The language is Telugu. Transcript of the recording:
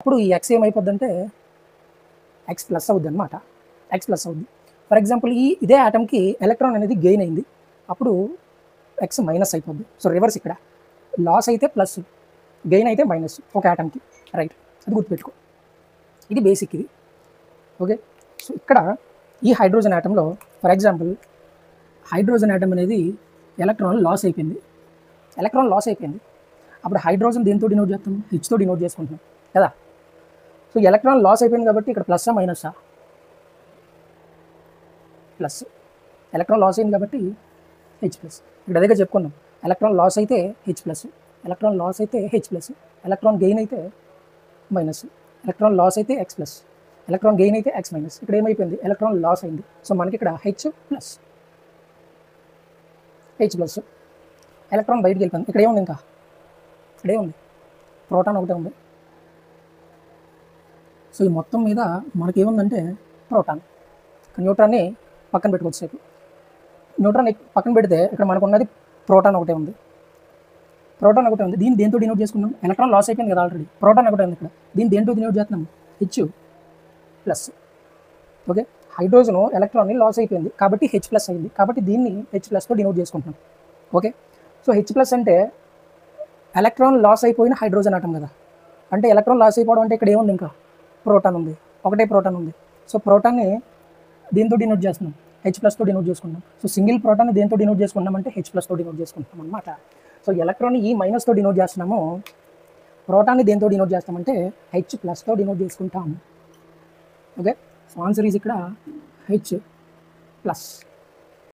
అప్పుడు ఈ ఎక్స్ ఏమైపోద్దంటే ఎక్స్ ప్లస్ అవుద్ది అనమాట, ఎక్స్ ప్లస్ అవుద్ది. ఫర్ ఎగ్జాంపుల్ ఇదే ఆటమ్కి ఎలక్ట్రాన్ అనేది గెయిన్ అయింది, అప్పుడు ఎక్స్ మైనస్ అయిపోద్ది. సో రివర్స్, ఇక్కడ లాస్ అయితే ప్లస్, గెయిన్ అయితే మైనస్ ఒక ఆటమ్కి, రైట్? అది గుర్తుపెట్టుకో, ఇది బేసిక్ ఇది. ఓకే, సో ఇక్కడ ఈ హైడ్రోజన్ ఆటంలో ఫర్ ఎగ్జాంపుల్ హైడ్రోజన్ ఆటం అనేది ఎలక్ట్రాన్ లాస్ అయిపోయింది, ఎలక్ట్రాన్ లాస్ అయిపోయింది. అప్పుడు హైడ్రోజన్ దేంతో డినోట్ చేస్తాం? హెచ్తో డినోట్ చేసుకుంటున్నాం కదా. సో ఎలక్ట్రాన్ లాస్ అయిపోయింది కాబట్టి ఇక్కడ ప్లస్సా మైనస్సా? ప్లస్. ఎలక్ట్రాన్ లాస్ అయింది కాబట్టి హెచ్ ప్లస్. ఇక్కడ దగ్గర చెప్పుకున్నాం, ఎలక్ట్రాన్ లాస్ అయితే హెచ్ ప్లస్, ఎలక్ట్రాన్ లాస్ అయితే హెచ్ ప్లస్, ఎలక్ట్రాన్ గెయిన్ అయితే మైనస్, ఎలక్ట్రాన్ లాస్ అయితే ఎక్స్ ప్లస్, ఎలక్ట్రాన్ గెయిన్ అయితే ఎక్స్ మైనస్. ఇక్కడ ఏమైపోయింది? ఎలక్ట్రాన్ లాస్ అయింది. సో మనకి ఇక్కడ H plus, H plus. Electron బయటికి వెళ్ళిపోయింది. ఇక్కడ ఏముంది? ఇంకా ఇక్కడే ఉంది, ప్రోటాన్ ఒకటే ఉంది. సో ఈ మొత్తం మీద మనకేముందంటే ప్రోటాన్. న్యూట్రాన్ని పక్కన పెట్టుకోవచ్చు సేపు. న్యూట్రాన్ పక్కన పెడితే ఇక్కడ మనకు ఉన్నది ప్రోటాన్ ఒకటే ఉంది, ప్రోటాన్ ఒకటే ఉంది. దీన్ని దేంతో డినోట్ చేసుకున్నాం? ఎలక్ట్రాన్ లాస్ అయిపోయింది కదా ఆల్రెడీ, ప్రోటాన్ ఒకటే ఉంది ఇక్కడ. దీన్ని దేంతో డినోట్ చేస్తున్నాం? H plus. ఓకే, హైడ్రోజన్ ఎలక్ట్రాన్ని లాస్ అయిపోయింది కాబట్టి హెచ్ ప్లస్ అయింది, కాబట్టి దీన్ని హెచ్ ప్లస్తో డినోట్ చేసుకుంటున్నాం. ఓకే, సో హెచ్ ప్లస్ అంటే ఎలక్ట్రాన్ లాస్ అయిపోయిన హైడ్రోజన్ ఆటం కదా. అంటే ఎలక్ట్రాన్ లాస్ అయిపోవడం అంటే ఇక్కడ ఏముంది? ఇంకా ప్రోటాన్ ఉంది, ఒకటే ప్రోటాన్ ఉంది. సో ప్రోటాన్ని దీంతో డినోట్ చేస్తున్నాం, హెచ్ ప్లస్తో డినోట్ చేసుకుంటాం. సో సింగిల్ ప్రోటాన్ని దేంతో డినోట్ చేసుకుంటాం అంటే హెచ్ ప్లస్తో డినోట్ చేసుకుంటాం అనమాట. సో ఎలక్ట్రాన్ని ఈ మైనస్తో డినోట్ చేస్తున్నాము, ప్రోటాన్ని దేంతో డినోట్ చేస్తామంటే హెచ్ ప్లస్తో డినోట్ చేసుకుంటాం. ఓకే, సో ఆన్సర్ ఈజ్ ఇక్కడ హెచ్ ప్లస్.